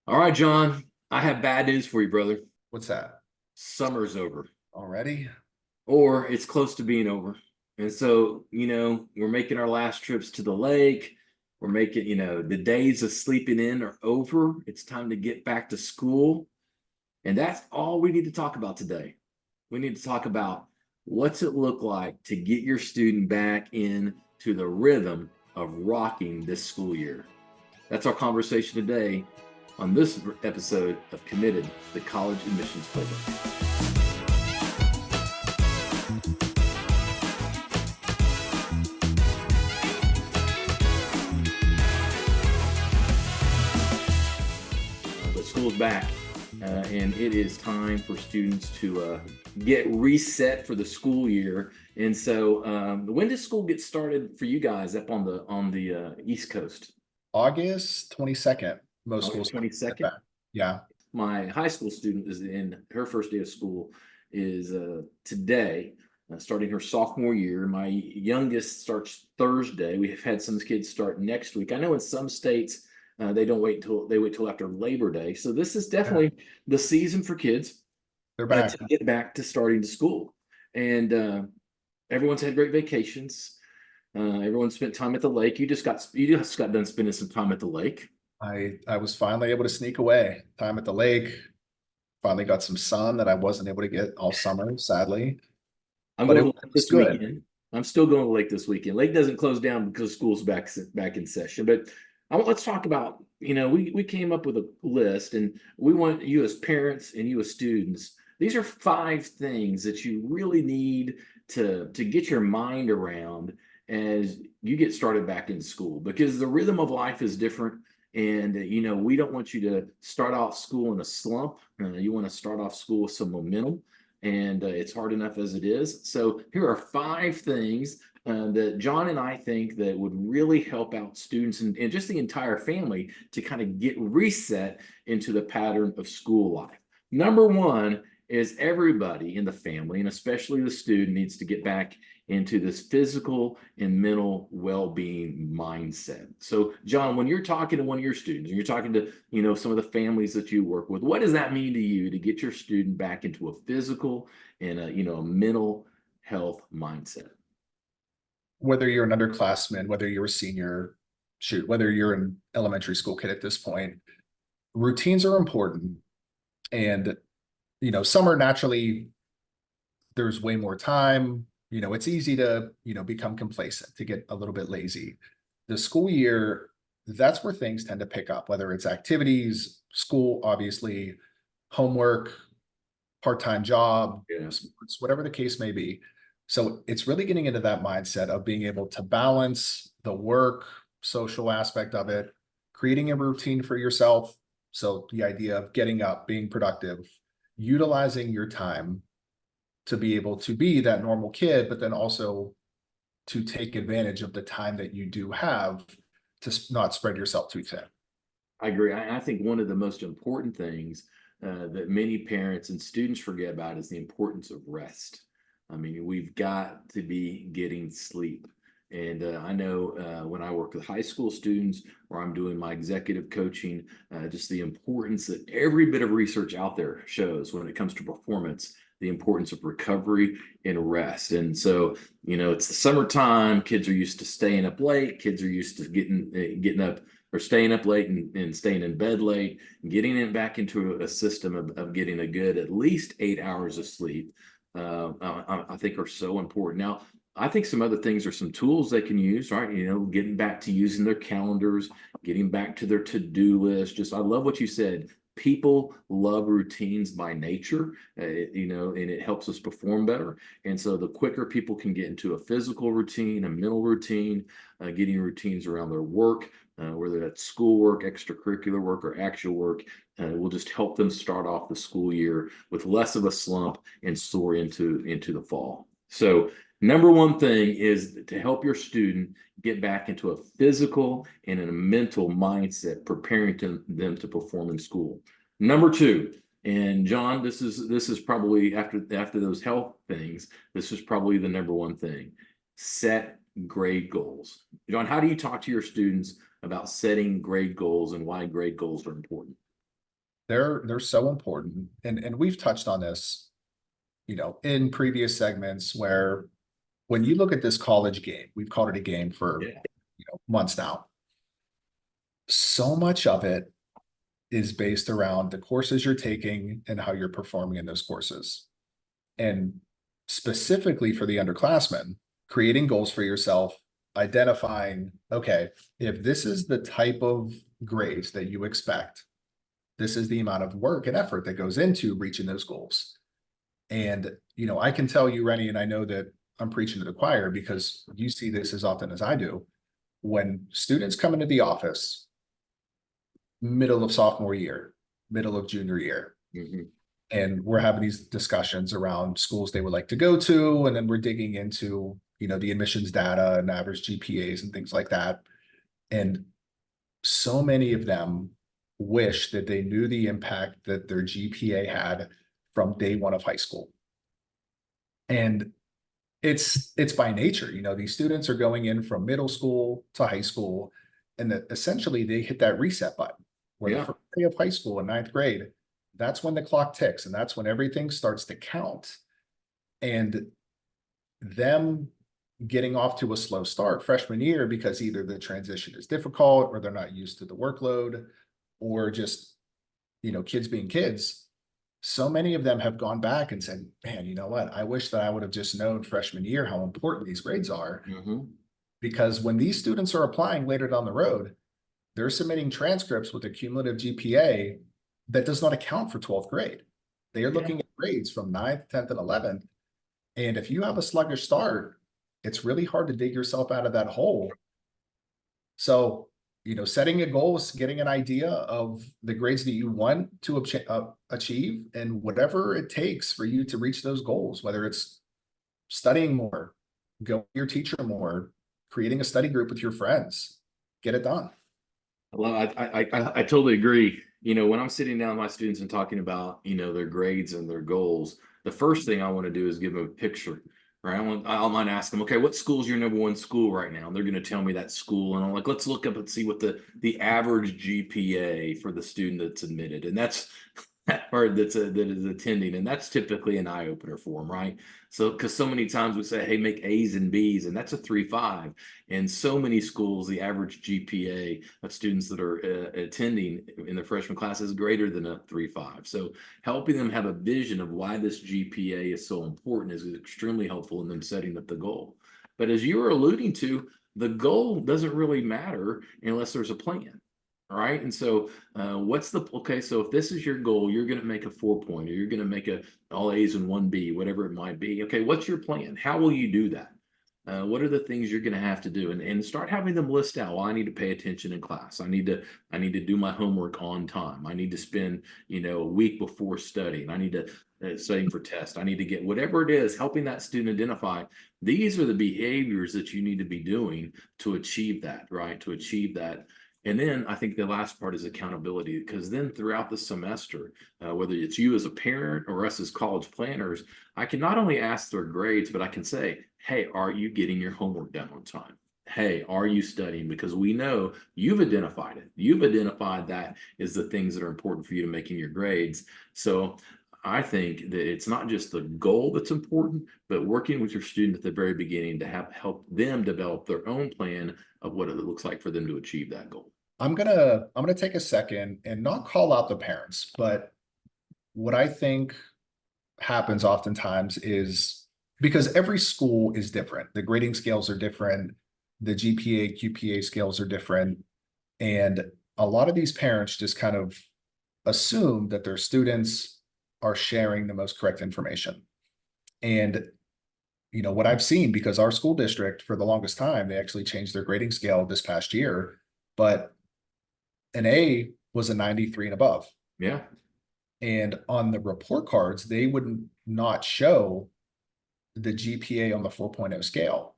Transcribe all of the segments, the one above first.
All right, John, I have bad news for you, brother. What's that? Summer's over, Already? or it's close to being over. And so, we're making our last trips to the lake. We're making, the days of sleeping in are over. It's time to get back to school. And that's all we need to talk about today. We need to talk about what's it look like to get your student back into the rhythm of rocking this school year. That's our conversation today on this episode of Committed, the College Admissions Playbook. But school's back, and it is time for students to get reset for the school year. And so, when does school get started for you guys up on the East Coast? August 22nd. Most August schools get 22nd. back. Yeah. My high school student is in her first day of school is today, starting her sophomore year. My youngest starts Thursday. We have had some kids start next week. I know in some states they don't wait till after Labor Day. So this is Yeah. definitely the season for kids They're back. to get back to starting to school. And everyone's had great vacations. Everyone spent time at the lake. You just got done spending some time at the lake. I was finally able to sneak away. Time at the lake. Finally got some sun that I wasn't able to get all summer, sadly. I'm But going it to lake was this good. weekend. I'm still going to lake this weekend. Lake doesn't close down because school's back in session. But let's talk about, we came up with a list, and we want you as parents and you as students. These are 5 things that you really need to get your mind around as you get started back in school, because the rhythm of life is different. And we don't want you to start off school in a slump. You want to start off school with some momentum, and it's hard enough as it is. So here are 5 things that John and I think that would really help out students and just the entire family to kind of get reset into the pattern of school life. Number one is everybody in the family, and especially the student, needs to get back into this physical and mental well-being mindset. So, John, when you're talking to one of your students, and you're talking to some of the families that you work with, what does that mean to you to get your student back into a physical and a mental health mindset? Whether you're an underclassman, whether you're a senior, shoot, whether you're an elementary school kid at this point, routines are important. And, summer naturally, there's way more time. It's easy to, become complacent, to get a little bit lazy. The school year, that's where things tend to pick up, whether it's activities, school, obviously, homework, part-time job, Yeah. sports, whatever the case may be. So it's really getting into that mindset of being able to balance the work, social aspect of it, creating a routine for yourself. So the idea of getting up, being productive, utilizing your time to be able to be that normal kid, but then also to take advantage of the time that you do have to not spread yourself too thin. I agree. I think one of the most important things that many parents and students forget about is the importance of rest. I mean, we've got to be getting sleep. And I know when I work with high school students, or I'm doing my executive coaching, just the importance that every bit of research out there shows when it comes to performance, the importance of recovery and rest. And so, it's the summertime. Kids are used to staying up late. Kids are used to getting up or staying up late and staying in bed late, getting it back into a system of getting a good at least 8 hours of sleep. I think are so important. Now, I think some other things are some tools they can use, right? Getting back to using their calendars, getting back to their to-do list. Just, I love what you said. People love routines by nature, and it helps us perform better. And so the quicker people can get into a physical routine, a mental routine, getting routines around their work, whether that's schoolwork, extracurricular work, or actual work, will just help them start off the school year with less of a slump and soar into the fall. So number one thing is to help your student get back into a physical and a mental mindset, preparing them to perform in school. Number two, and John, this is probably after those health things, this is probably the number one thing: set grade goals. John, how do you talk to your students about setting grade goals and why grade goals are important? they're so important. And we've touched on this, in previous segments where when you look at this college game, we've called it a game for, Yeah. months now. So much of it is based around the courses you're taking and how you're performing in those courses. And specifically for the underclassmen, creating goals for yourself, identifying, okay, if this is the type of grades that you expect, this is the amount of work and effort that goes into reaching those goals. And, I can tell you, Rennie, and I know that I'm preaching to the choir because you see this as often as I do. When students come into the office, middle of sophomore year, middle of junior year, Mhm. and we're having these discussions around schools they would like to go to, and then we're digging into, the admissions data and average GPAs and things like that. And so many of them wish that they knew the impact that their GPA had from day one of high school. And it's by nature, these students are going in from middle school to high school, and that essentially they hit that reset button where the Yeah. first day of high school in ninth grade, that's when the clock ticks and that's when everything starts to count. And them getting off to a slow start freshman year because either the transition is difficult or they're not used to the workload or just, kids being kids. So many of them have gone back and said, man, you know what? I wish that I would have just known freshman year how important these grades are. Mhm. Because when these students are applying later down the road, they're submitting transcripts with a cumulative GPA that does not account for 12th grade. They are Yeah. looking at grades from 9th, 10th, and 11th. And if you have a sluggish start, it's really hard to dig yourself out of that hole. So, setting a goal is getting an idea of the grades that you want to achieve and whatever it takes for you to reach those goals, whether it's studying more, going to your teacher more, creating a study group with your friends, get it done. Well, I totally agree. When I'm sitting down with my students and talking about, their grades and their goals, the first thing I want to do is give them a picture, right? I might ask them, okay, what school is your number one school right now? And they're going to tell me that school, and I'm like, let's look up and see what the average GPA for the student that's admitted, and that's or that is attending, and that's typically an eye opener for them, right? So, because so many times we say, hey, make A's and B's, and that's a 3.5. And so many schools, the average GPA of students that are attending in the freshman class is greater than a 3.5. So, helping them have a vision of why this GPA is so important is extremely helpful in them setting up the goal. But as you were alluding to, the goal doesn't really matter unless there's a plan. All right. And so, okay? So, if this is your goal, you're going to make a 4 pointer, you're going to make a all A's and one B, whatever it might be. Okay. What's your plan? How will you do that? What are the things you're going to have to do, and start having them list out, well, I need to pay attention in class, I need to do my homework on time, I need to spend a week before studying, I need to studying for test, I need to get whatever it is, helping that student identify these are the behaviors that you need to be doing to achieve that, right, to achieve that. And then I think the last part is accountability, because then throughout the semester, whether it's you as a parent or us as college planners, I can not only ask their grades, but I can say, hey, are you getting your homework done on time? Hey, are you studying? Because we know you've identified it. You've identified that is the things that are important for you to making your grades. So I think that it's not just the goal that's important, but working with your student at the very beginning to help them develop their own plan of what it looks like for them to achieve that goal. I'm gonna take a second and not call out the parents, but what I think happens oftentimes is because every school is different. The grading scales are different, the GPA, QPA scales are different, and a lot of these parents just kind of assume that their students are sharing the most correct information. And what I've seen, because our school district for the longest time, they actually changed their grading scale this past year, but an A was a 93 and above. Yeah. And on the report cards, they would not show the GPA on the 4.0 scale.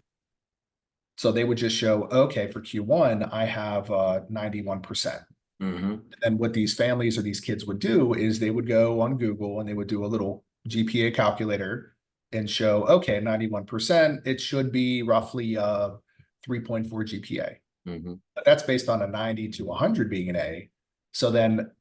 So they would just show, okay, for Q1, I have 91%. Mm-hmm. And what these families or these kids would do is they would go on Google and they would do a little GPA calculator and show, okay, 91%, it should be roughly 3.4 GPA. Mm-hmm. But that's based on a 90 to 100 being an A. So then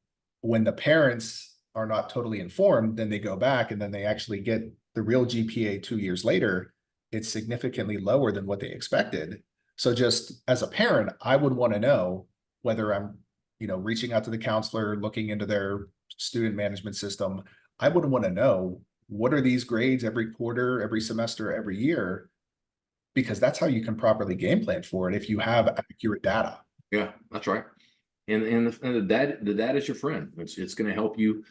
when the parents are not totally informed, then they go back and then they actually get the real GPA 2 years later. It's significantly lower than what they expected. So just as a parent, I would want to know whether I'm, reaching out to the counselor, looking into their student management system. I would want to know, what are these grades every quarter, every semester, every year? Because that's how you can properly game plan for it if you have accurate data. Yeah, that's right. And the data is your friend. It's going to help you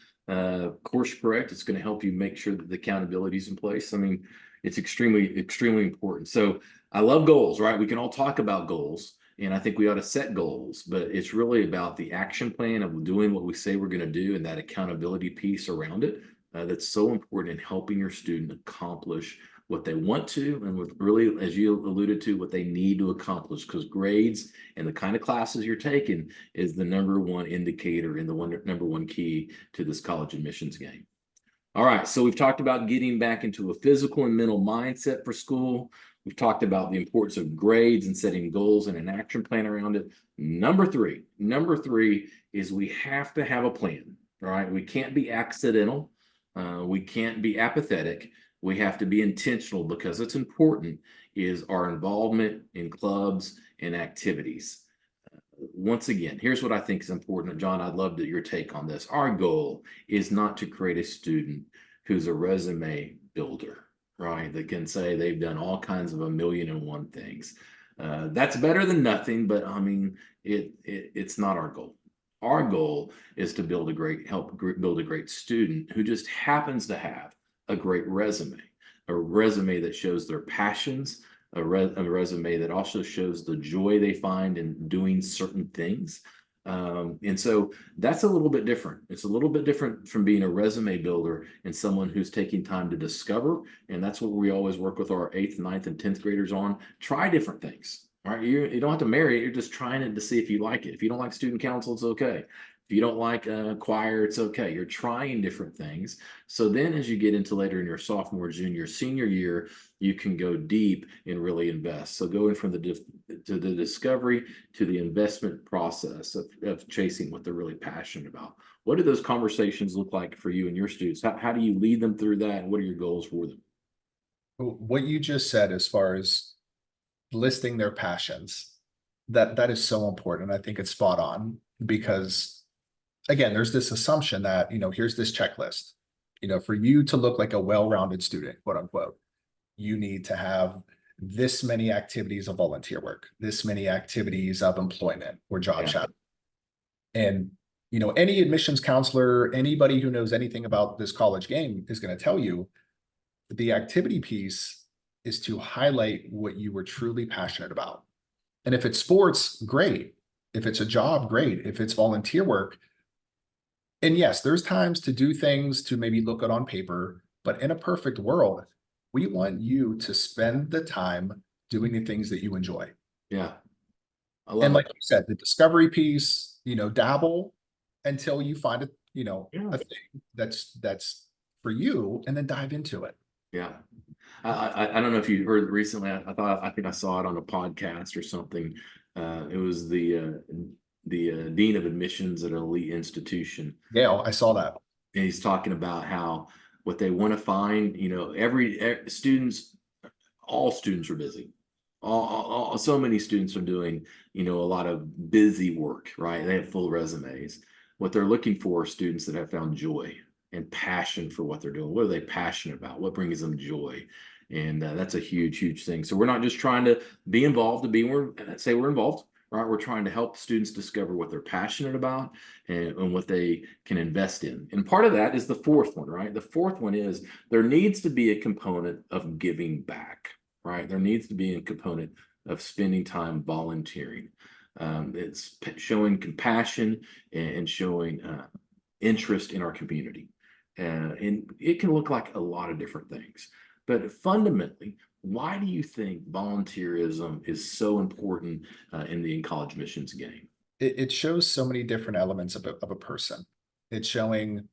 course correct. It's going to help you make sure that the accountability is in place. I mean, it's extremely important. So I love goals, right? We can all talk about goals, and I think we ought to set goals, but it's really about the action plan of doing what we say we're going to do, and that accountability piece around it. That's so important in helping your student accomplish what they want to, and with really, as you alluded to, what they need to accomplish, because grades and the kind of classes you're taking is the number one indicator and the number one key to this college admissions game. All right, so we've talked about getting back into a physical and mental mindset for school. We've talked about the importance of grades and setting goals and an action plan around it. Number three is we have to have a plan. All right, we can't be accidental. We can't be apathetic. We have to be intentional, because it's important, is our involvement in clubs and activities. Once again, here's what I think is important. John, I'd love your take on this. Our goal is not to create a student who's a resume builder, right? That can say they've done all kinds of 1,000,001 things. That's better than nothing, but I mean, it's not our goal. Our goal is to help build a great student who just happens to have a great resume, a resume that shows their passions, a resume that also shows the joy they find in doing certain things. And so that's a little bit different. It's a little bit different from being a resume builder and someone who's taking time to discover. And that's what we always work with our 8th, 9th, and 10th graders on. Try different things. All right. You don't have to marry it. You're just trying it to see if you like it. If you don't like student council, it's okay. If you don't like choir, it's okay. You're trying different things. So then as you get into later in your sophomore, junior, senior year, you can go deep and really invest. So going from the discovery to the investment process of chasing what they're really passionate about. What do those conversations look like for you and your students? How do you lead them through that? And what are your goals for them? What you just said, as far as listing their passions, that is so important. I think it's spot on, because again, there's this assumption that, here's this checklist, for you to look like a well-rounded student, quote unquote, you need to have this many activities of volunteer work, this many activities of employment or job shadow. And, any admissions counselor, anybody who knows anything about this college game is going to tell you the activity piece is to highlight what you were truly passionate about. And if it's sports, great. If it's a job, great. If it's volunteer work, and yes, there's times to do things to maybe look good on paper, but in a perfect world, we want you to spend the time doing the things that you enjoy. Yeah. I And love like it. you said, the discovery piece, dabble until you find it, a thing that's for you, and then dive into it. Yeah. I don't know if you heard recently. I think I saw it on a podcast or something. It was the dean of admissions at an elite institution, Gail, I saw that. and he's talking about how what they want to find. Every students, all students are busy. So many students are doing a lot of busy work, right? They have full resumes. What they're looking for are students that have found joy and passion for what they're doing. What are they passionate about? What brings them joy? And that's a huge thing. So we're not just trying to be involved say we're involved, right? We're trying to help students discover what they're passionate about, and what they can invest in. And part of that is the fourth one, right? The fourth one is there needs to be a component of giving back, right? There needs to be a component of spending time volunteering. It's showing compassion and showing interest in our community. And it can look like a lot of different things. But fundamentally, why do you think volunteerism is so important in the college admissions game? It shows so many different elements of a person. It's showing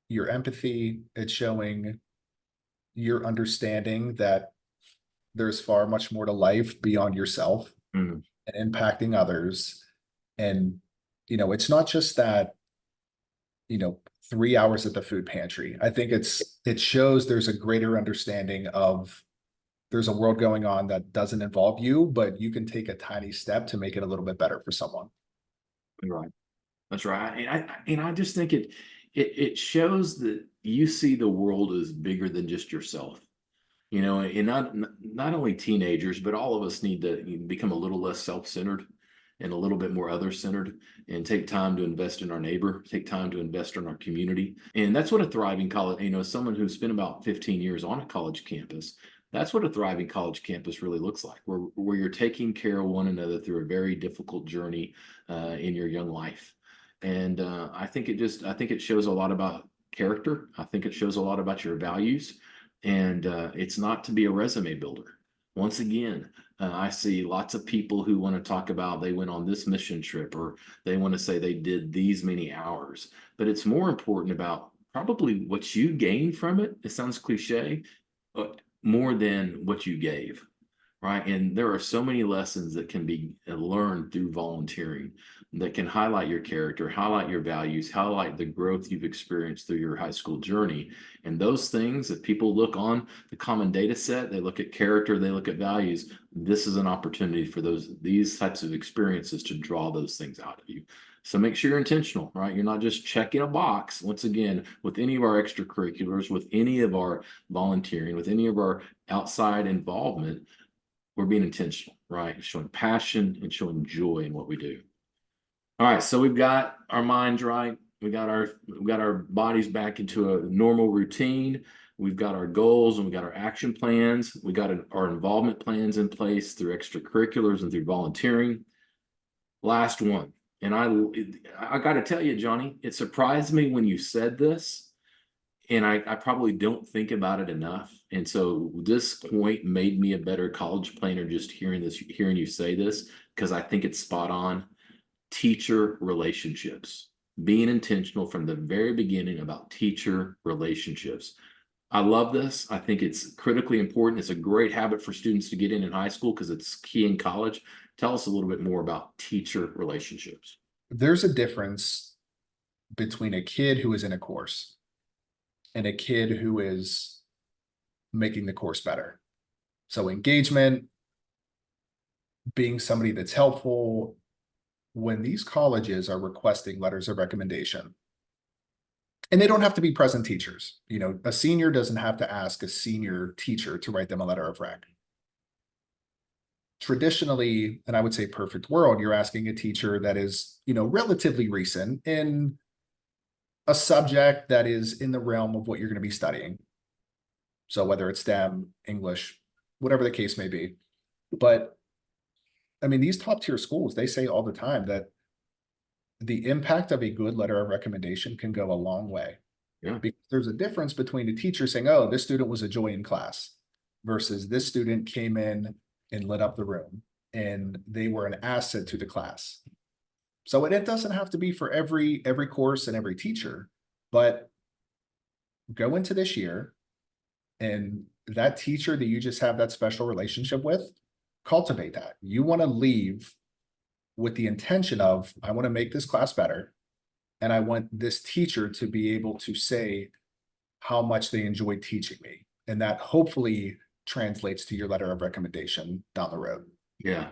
your empathy. It's showing your understanding that there's far much more to life beyond yourself, Mm. and impacting others. And, it's not just that 3 hours at the food pantry. I think it shows there's a greater understanding of there's a world going on that doesn't involve you, but you can take a tiny step to make it a little bit better for someone. Right. That's right. And I just think it shows that you see the world as bigger than just yourself. And not only teenagers, but all of us need to become a little less self-centered and a little bit more other-centered, and take time to invest in our neighbor, take time to invest in our community. And that's what a thriving college, someone who's spent about 15 years on a college campus, that's what a thriving college campus really looks like, where you're taking care of one another through a very difficult journey in your young life. And I think it shows a lot about character. I think it shows a lot about your values. And it's not to be a resume builder. Once again, I see lots of people who want to talk about they went on this mission trip, or they want to say they did these many hours. But it's more important about probably what you gain from it. It sounds cliche, but more than what you gave, right? And there are so many lessons that can be learned through volunteering that can highlight your character, highlight your values, highlight the growth you've experienced through your high school journey. And those things, if people look on the common data set, they look at character, they look at values, this is an opportunity for these types of experiences to draw those things out of you. So make sure you're intentional, right? You're not just checking a box. Once again, with any of our extracurriculars, with any of our volunteering, with any of our outside involvement, we're being intentional, right? Showing passion and showing joy in what we do. All right, so we've got our minds right. We've got our bodies back into a normal routine. We've got our goals and we got our action plans. We got our involvement plans in place through extracurriculars and through volunteering. Last one, and I got to tell you, Johnny, it surprised me when you said this, and I probably don't think about it enough. And so this point made me a better college planner just hearing you say this, because I think it's spot on. Teacher relationships, being intentional from the very beginning about teacher relationships. I love this. I think it's critically important. It's a great habit for students to get in high school because it's key in college. Tell us a little bit more about teacher relationships. There's a difference between a kid who is in a course and a kid who is making the course better. So engagement, being somebody that's helpful. When these colleges are requesting letters of recommendation, and they don't have to be present teachers, a senior doesn't have to ask a senior teacher to write them a letter of rec. Traditionally, and I would say perfect world, you're asking a teacher that is, relatively recent in a subject that is in the realm of what you're going to be studying. So whether it's STEM, English, whatever the case may be. But I mean, these top tier schools, they say all the time that the impact of a good letter of recommendation can go a long way. Yeah. Because there's a difference between a teacher saying, oh, this student was a joy in class, versus this student came in and lit up the room and they were an asset to the class. So it doesn't have to be for every course and every teacher, but go into this year and that teacher that you just have that special relationship with, cultivate that. You want to leave with the intention of, I want to make this class better. And I want this teacher to be able to say how much they enjoyed teaching me. And that hopefully translates to your letter of recommendation down the road. Yeah.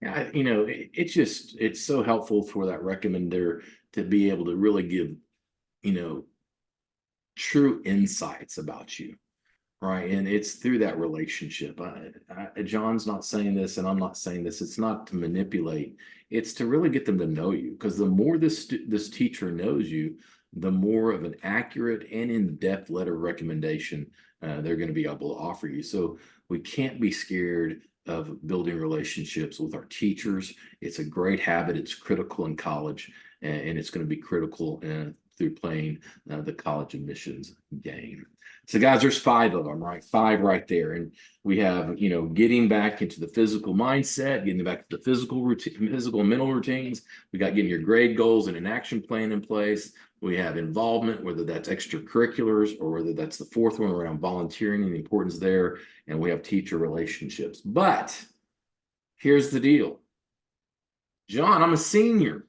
Yeah. It's so helpful for that recommender to be able to really give, true insights about you. Right. And it's through that relationship. John's not saying this and I'm not saying this. It's not to manipulate. It's to really get them to know you. Because the more this teacher knows you, the more of an accurate and in-depth letter of recommendation they're going to be able to offer you. So we can't be scared of building relationships with our teachers. It's a great habit. It's critical in college, and it's going to be critical through playing the college admissions game. So guys, there's 5 of them, right? 5 right there. And we have, getting back into the physical mindset, getting back to the physical routine, physical and mental routines. We got getting your grade goals and an action plan in place. We have involvement, whether that's extracurriculars or whether that's the 4th one around volunteering and the importance there. And we have teacher relationships. But here's the deal. John, I'm a senior.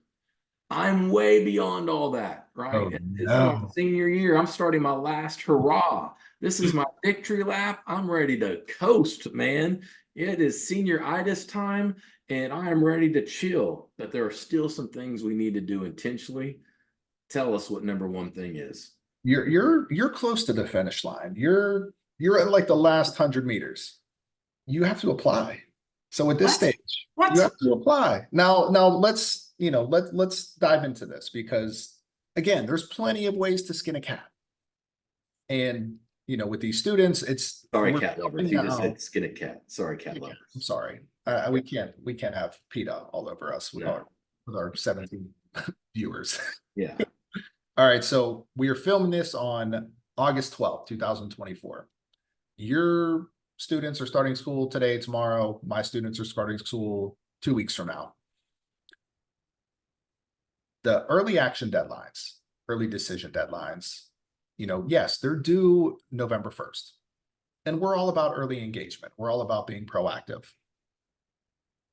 I'm way beyond all that, right? Oh It's my no. senior year. I'm starting my last hurrah. This is my victory lap. I'm ready to coast, man. It is senioritis time, and I am ready to chill. But there are still some things we need to do intentionally. Tell us what number one thing is. You're close to the finish line. You're at like the last 100 meters. You have to apply. So at this What? stage, you What? have to apply. Now let's, let's dive into this because again, there's plenty of ways to skin a cat. And with these students, Sorry, we're cat lovers. filming He just now. said skin a cat. Sorry, cat I'm lovers. sorry. We can't have PETA all over us with No. our 17 viewers. Yeah. All right, so we are filming this on August 12th, 2024. Your students are starting school today, tomorrow. My students are starting school 2 weeks from now. The early action deadlines, early decision deadlines, yes, they're due November 1st. And we're all about early engagement. We're all about being proactive.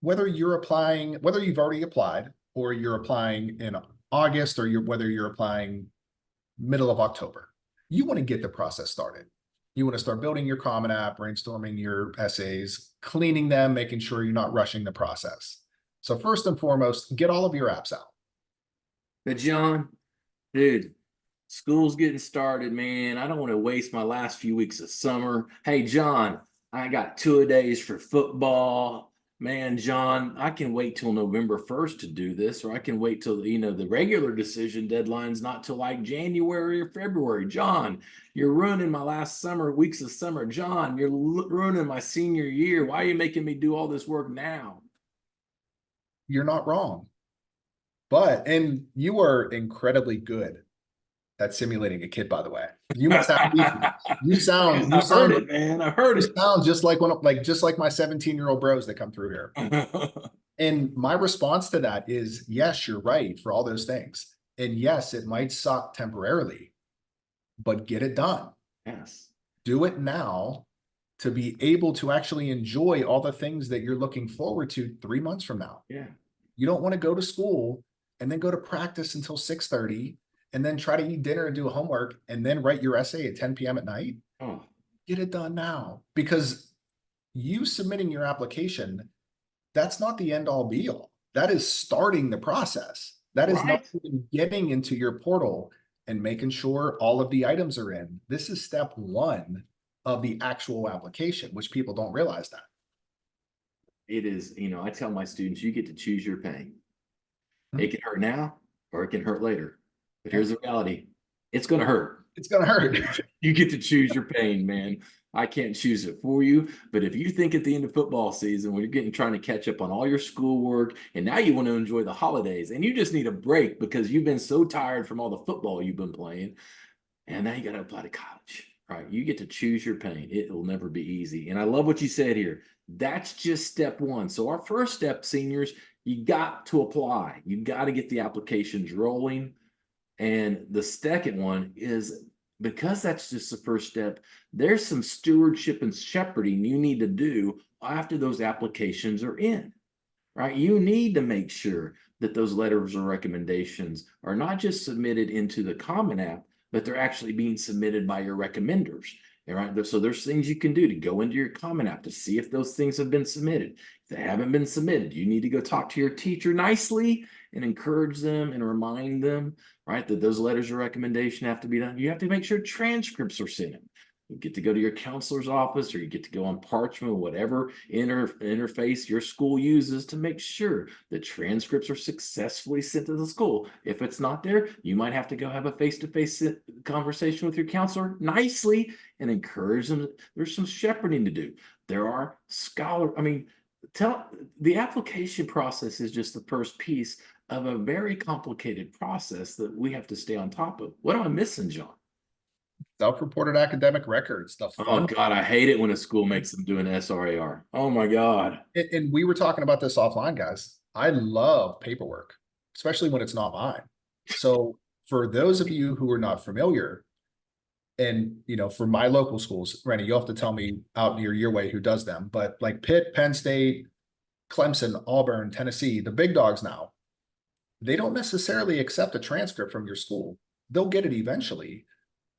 Whether you're applying, whether you've already applied or you're applying in August or whether you're applying middle of October, you want to get the process started. You want to start building your Common App, brainstorming your essays, cleaning them, making sure you're not rushing the process. So first and foremost, get all of your apps out. But John, dude, school's getting started, man. I don't want to waste my last few weeks of summer. Hey, John, I got 2 days for football. Man, John, I can wait till November 1st to do this, or I can wait till, the regular decision deadline's not till like January or February. John, you're ruining my last weeks of summer. John, you're ruining my senior year. Why are you making me do all this work now? You're not wrong. And you are incredibly good at simulating a kid, by the way. You must have I've heard it, man. I've heard you it. sound just like my 17-year-old bros that come through here. And my response to that is, yes, you're right for all those things. And yes, it might suck temporarily, but get it done. Yes. Do it now to be able to actually enjoy all the things that you're looking forward to 3 months from now. Yeah. You don't want to go to school and then go to practice until 6:30 and then try to eat dinner and do homework and then write your essay at 10 p.m. at night. Oh, Get it done now, because you submitting your application, that's not the end all be all. That is starting the process. That is not right. even getting into your portal and making sure all of the items are in. This is step one of the actual application, which people don't realize that. It is, I tell my students, you get to choose your pain. It can hurt now or it can hurt later. But here's the reality. It's going to hurt. It's going to hurt. You get to choose your pain, man. I can't choose it for you. But if you think at the end of football season, when you're trying to catch up on all your schoolwork, and now you want to enjoy the holidays, and you just need a break because you've been so tired from all the football you've been playing, and now you got to apply to college, right? You get to choose your pain. It will never be easy. And I love what you said here. That's just step one. So our first step, seniors, you got to apply. You got to get the applications rolling. And the second one is, because that's just the first step, there's some stewardship and shepherding you need to do after those applications are in, right? You need to make sure that those letters of recommendations are not just submitted into the Common App, but they're actually being submitted by your recommenders. All right. So there's things you can do to go into your Common App to see if those things have been submitted. If they haven't been submitted, you need to go talk to your teacher nicely and encourage them and remind them, right, that those letters of recommendation have to be done. You have to make sure transcripts are sent in. You get to go to your counselor's office, or you get to go on Parchment, whatever interface your school uses to make sure the transcripts are successfully sent to the school. If it's not there, you might have to go have a face-to-face conversation with your counselor nicely and encourage them. There's some shepherding to do. There are the application process is just the first piece of a very complicated process that we have to stay on top of. What am I missing, John? Self-reported academic records, the Oh fun. God, I hate it when a school makes them do an SRAR. Oh my God. And we were talking about this offline, guys. I love paperwork, especially when it's not mine. So for those of you who are not familiar, and for my local schools, Rennie, you'll have to tell me out near your way who does them, but like Pitt, Penn State, Clemson, Auburn, Tennessee, the big dogs now, they don't necessarily accept a transcript from your school. they'll get it eventually.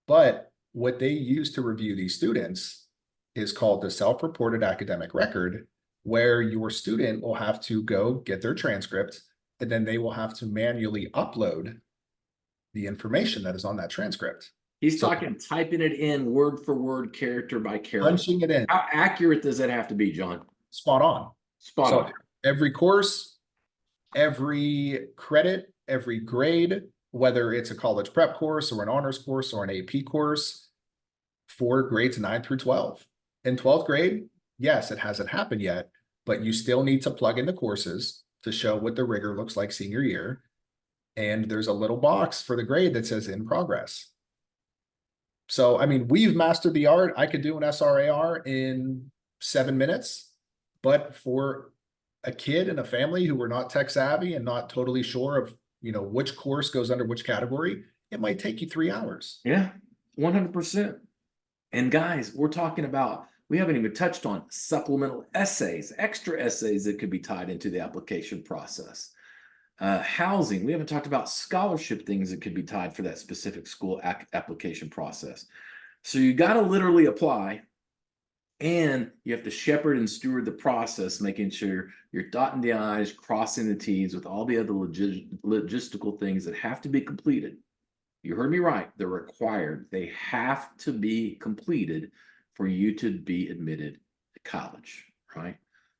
But what they use to review these students is called the self-reported academic record, where your student will have to go get their transcript, and then they will have to manually upload the information that is on that transcript. He's So talking typing it in word for word, character by character. punching it in, How accurate does that have to be, John? spot on. Spot So on. every course, every credit, every grade, whether it's a college prep course or an honors course or an AP course, for grades 9 through 12. In 12th grade, yes, it hasn't happened yet, but you still need to plug in the courses to show what the rigor looks like senior year. And there's a little box for the grade that says in progress. So, I mean, we've mastered the art. I could do an SRAR in 7 minutes, but for a kid and a family who were not tech savvy and not totally sure of, which course goes under which category, it might take you 3 hours. Yeah, 100%. And guys, we're talking about, we haven't even touched on supplemental essays, extra essays that could be tied into the application process. Housing, we haven't talked about scholarship things that could be tied for that specific school application process. So you got to literally apply, and you have to shepherd and steward the process, making sure you're dotting the I's, crossing the T's with all the other logistical things that have to be completed. You heard me right. They're required. They have to be completed for you to be admitted to college, right?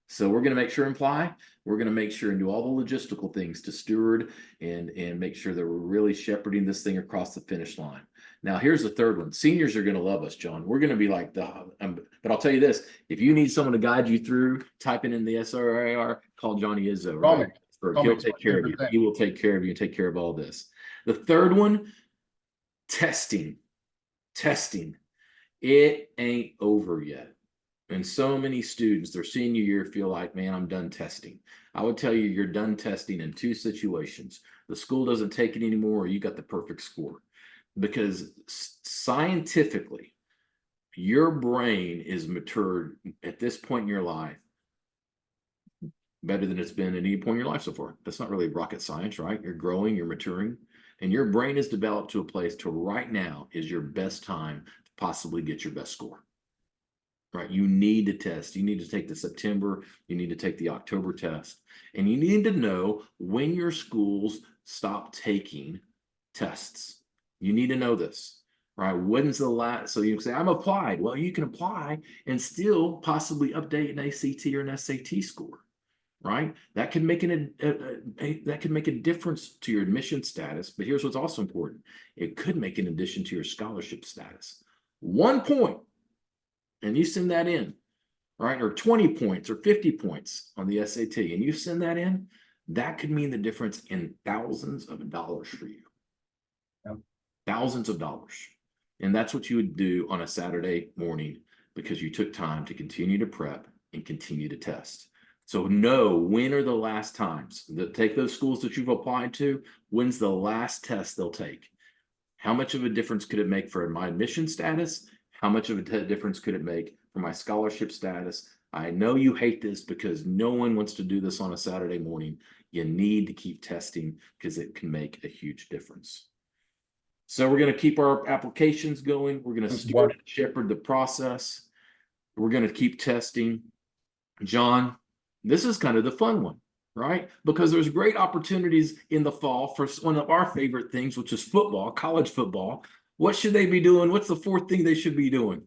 So we're going to make sure and apply. We're going to make sure and do all the logistical things to steward and make sure that we're really shepherding this thing across the finish line. Now, here's the third one. Seniors are going to love us, John. We're going to be like but I'll tell you this: if you need someone to guide you through typing in the SRAR, call Johnny Izzo, right? He'll take care of you. He will take care of you and take care of all this. The third one, testing. It ain't over yet. And so many students, their senior year, feel like, man, I'm done testing. I would tell you, you're done testing in 2 situations. The school doesn't take it anymore, or you got the perfect score. Because scientifically, your brain is matured at this point in your life better than it's been at any point in your life so far. That's not really rocket science, right? You're growing, you're maturing, and your brain is developed to a place to right now is your best time to possibly get your best score. Right? You need to test. You need to take the September, you need to take the October test, and you need to know when your schools stop taking tests. You need to know this, right? When's the last? So you can say, I'm applied. Well, you can apply and still possibly update an ACT or an SAT score, right? That can make that can make a difference to your admission status. But here's what's also important: it could make an addition to your scholarship status. 1 point. And you send that in, right? Or 20 points or 50 points on the SAT, and you send that in, that could mean the difference in thousands of dollars for you. Yep. Thousands of dollars. And that's what you would do on a Saturday morning because you took time to continue to prep and continue to test. So know when are the last times that take those schools that you've applied to, when's the last test they'll take? How much of a difference could it make for my admission status? How much of a difference could it make for my scholarship status? I know you hate this because no one wants to do this on a Saturday morning. You need to keep testing because it can make a huge difference. So we're going to keep our applications going. We're going to shepherd the process. We're going to keep testing. John, this is kind of the fun one, right? Because there's great opportunities in the fall for one of our favorite things, which is football, college football. What should they be doing? What's the 4th thing they should be doing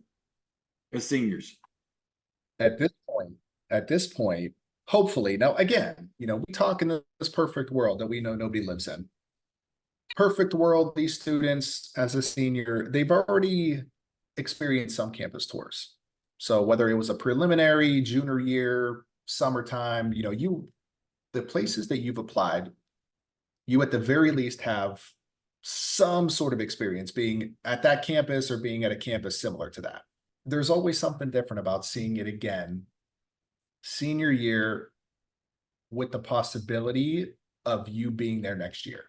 as seniors? At this point, hopefully, now again, we talk in this perfect world that we know nobody lives in. Perfect world, these students as a senior, they've already experienced some campus tours. So whether it was a preliminary, junior year, summertime, the places that you've applied, you at the very least have some sort of experience being at that campus or being at a campus similar to that. There's always something different about seeing it again senior year with the possibility of you being there next year.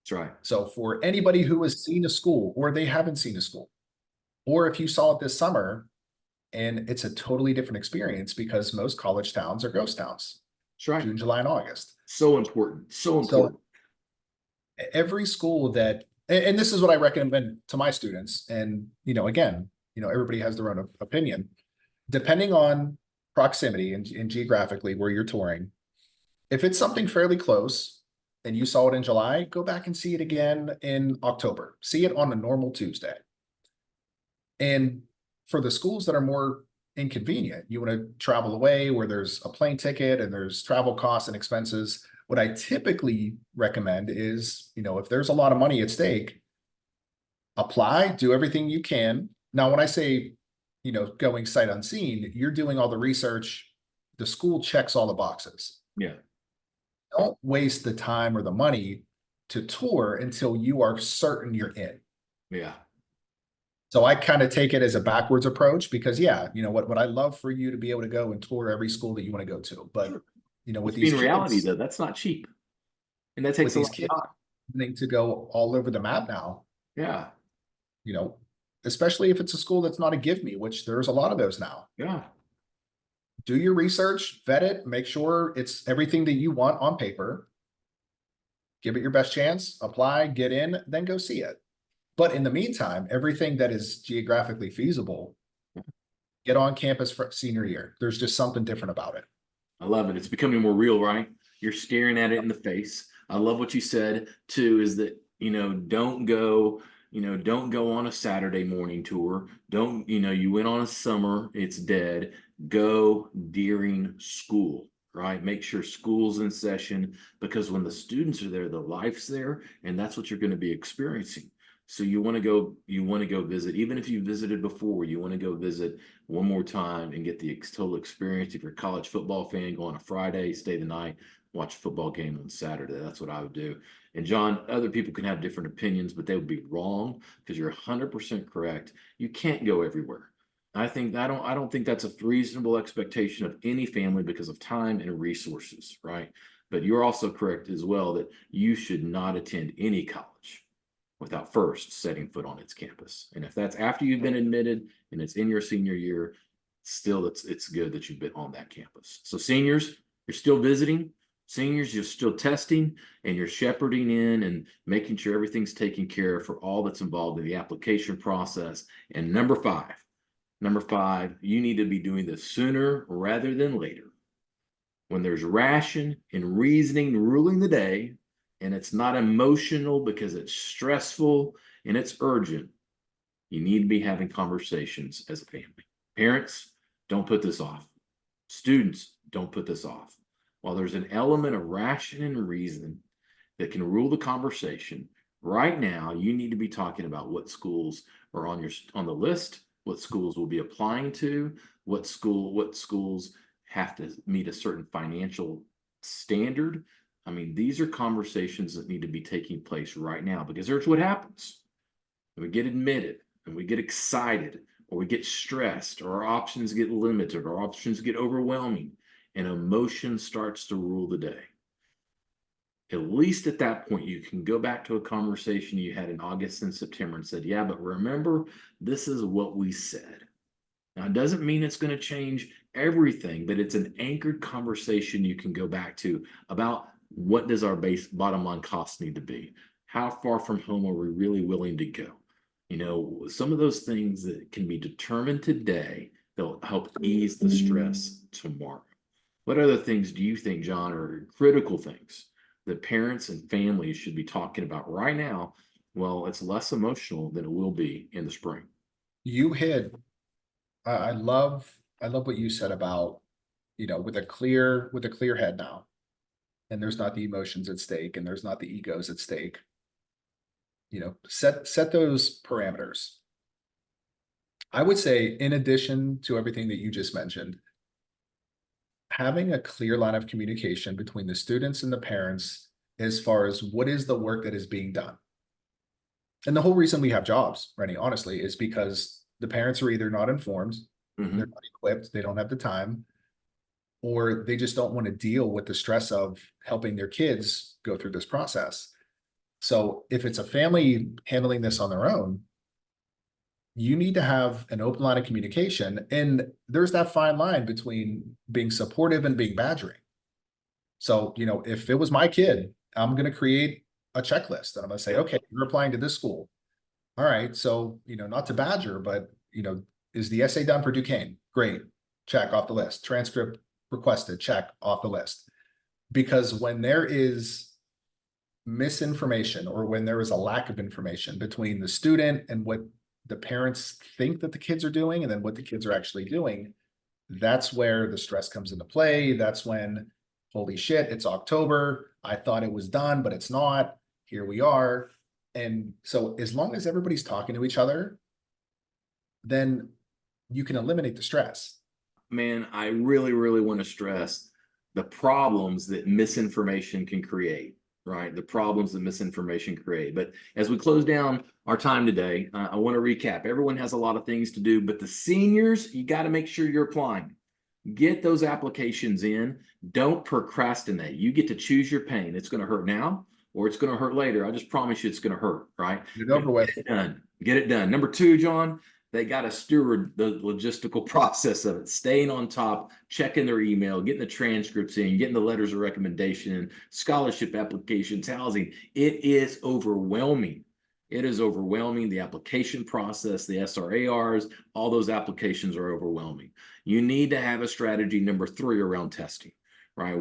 That's right. So for anybody who has seen a school or they haven't seen a school, or if you saw it this summer and it's a totally different experience because most college towns are ghost towns. That's right. June, July, and August. So important. So important. So every school that and this is what I recommend to my students. And, again, everybody has their own opinion. Depending on proximity and geographically where you're touring, if it's something fairly close and you saw it in July, go back and see it again in October. See it on a normal Tuesday. And for the schools that are more inconvenient, you want to travel away where there's a plane ticket and there's travel costs and expenses. What I typically recommend is, if there's a lot of money at stake, apply, do everything you can. Now, when I say, going sight unseen, you're doing all the research. The school checks all the boxes. Yeah. Don't waste the time or the money to tour until you are certain you're in. Yeah. So I kind of take it as a backwards approach because, yeah, what I love for you to be able to go and tour every school that you want to go to. But, with It's these being reality kids, though, that's not cheap. And that with takes a these lot kids of time. wanting to go all over the map now, Yeah. you know, especially if it's a school that's not a give me, which there's a lot of those now. Yeah. Do your research, vet it, make sure it's everything that you want on paper. Give it your best chance, apply, get in, then go see it. But in the meantime, everything that is geographically feasible, get on campus for senior year. There's just something different about it. I love it. It's becoming more real, right? You're staring at it in the face. I love what you said too, is that, don't go on a Saturday morning tour. Don't, you went on a summer, it's dead. Go during school, right? Make sure school's in session because when the students are there, the life's there, and that's what you're going to be experiencing. So you want to go visit, even if you visited before, you want to go visit one more time and get the total experience. If you're a college football fan, go on a Friday, stay the night, watch a football game on Saturday. That's what I would do. And John, other people can have different opinions, but they would be wrong because you're 100% correct. You can't go everywhere. I don't think that's a reasonable expectation of any family because of time and resources, right? But you're also correct as well that you should not attend any college without first setting foot on its campus. And if that's after you've been admitted and it's in your senior year, still it's good that you've been on that campus. So seniors, you're still visiting. Seniors, you're still testing and you're shepherding in and making sure everything's taken care of for all that's involved in the application process. And number five, you need to be doing this sooner rather than later. When there's ration and reasoning ruling the day, and it's not emotional because it's stressful and it's urgent, you need to be having conversations as a family. Parents, don't put this off. Students, don't put this off. While there's an element of ration and reason that can rule the conversation, right now you need to be talking about what schools are on the list, what schools will be applying to, what schools have to meet a certain financial standard. I mean, these are conversations that need to be taking place right now because here's what happens. We get admitted and we get excited or we get stressed or our options get limited or our options get overwhelming and emotion starts to rule the day. At least at that point, you can go back to a conversation you had in August and September and said, yeah, but remember, this is what we said. Now, it doesn't mean it's going to change everything, but it's an anchored conversation you can go back to about what does our bottom line cost need to be? How far from home are we really willing to go? Some of those things that can be determined today, they'll help ease the stress tomorrow. What other things do you think, John, are critical things that parents and families should be talking about right now? Well, it's less emotional than it will be in the spring. You hit, I love what you said about, with a clear head now, and there's not the emotions at stake and there's not the egos at stake. Set those parameters. I would say, in addition to everything that you just mentioned, having a clear line of communication between the students and the parents as far as what is the work that is being done. And the whole reason we have jobs, Rennie, honestly, is because the parents are either not informed, Mm-hmm. they're not equipped, they don't have the time, or they just don't want to deal with the stress of helping their kids go through this process. So if it's a family handling this on their own, you need to have an open line of communication. And there's that fine line between being supportive and being badgering. So, if it was my kid, I'm going to create a checklist, and I'm going to say, okay, you're applying to this school. All right, so, not to badger, but, is the essay done for Duquesne? Great, check off the list. Transcript requested, check off the list. Because when there is misinformation, or when there is a lack of information between the student and what the parents think that the kids are doing, and then what the kids are actually doing, that's where the stress comes into play. That's when, holy shit, it's October. I thought it was done, but it's not. Here we are. And so as long as everybody's talking to each other, then you can eliminate the stress. Man, I really, really want to stress the problems that misinformation can create, right? The problems that misinformation create. But as we close down our time today, I want to recap. Everyone has a lot of things to do, but the seniors, you got to make sure you're applying. Get those applications in. Don't procrastinate. You get to choose your pain. It's going to hurt now, or it's going to hurt later. I just promise you it's going to hurt, right? Get it over with. Get it done. Get it done. Number two, John, they got to steward the logistical process of it, staying on top, checking their email, getting the transcripts in, getting the letters of recommendation, scholarship applications, housing. It is overwhelming. It is overwhelming. The application process, the SRARs, all those applications are overwhelming. You need to have a strategy, number three, around testing, right?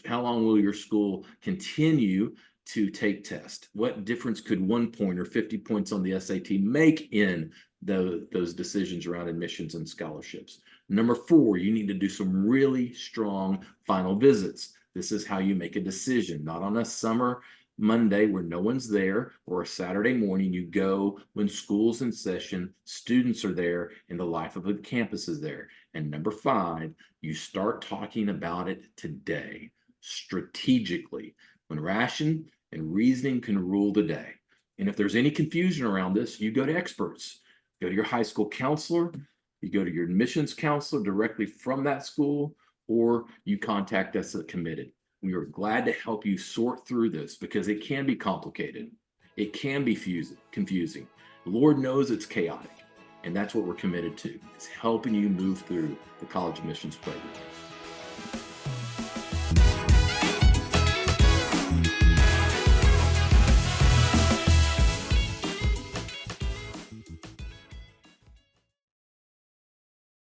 How long will your school continue to take tests? What difference could 1 point or 50 points on the SAT make in those decisions around admissions and scholarships? Number four, you need to do some really strong final visits. This is how you make a decision, not on a summer Monday where no one's there, or a Saturday morning. You go when school's in session, students are there, and the life of the campus is there. And number five, you start talking about it today, strategically, when ration and reasoning can rule the day. And if there's any confusion around this, you go to experts. Go to your high school counselor, you go to your admissions counselor directly from that school, or you contact us at Committed. We are glad to help you sort through this, because it can be complicated. It can be confusing. Lord knows it's chaotic. And that's what we're committed to, is helping you move through the College Admissions Playbook.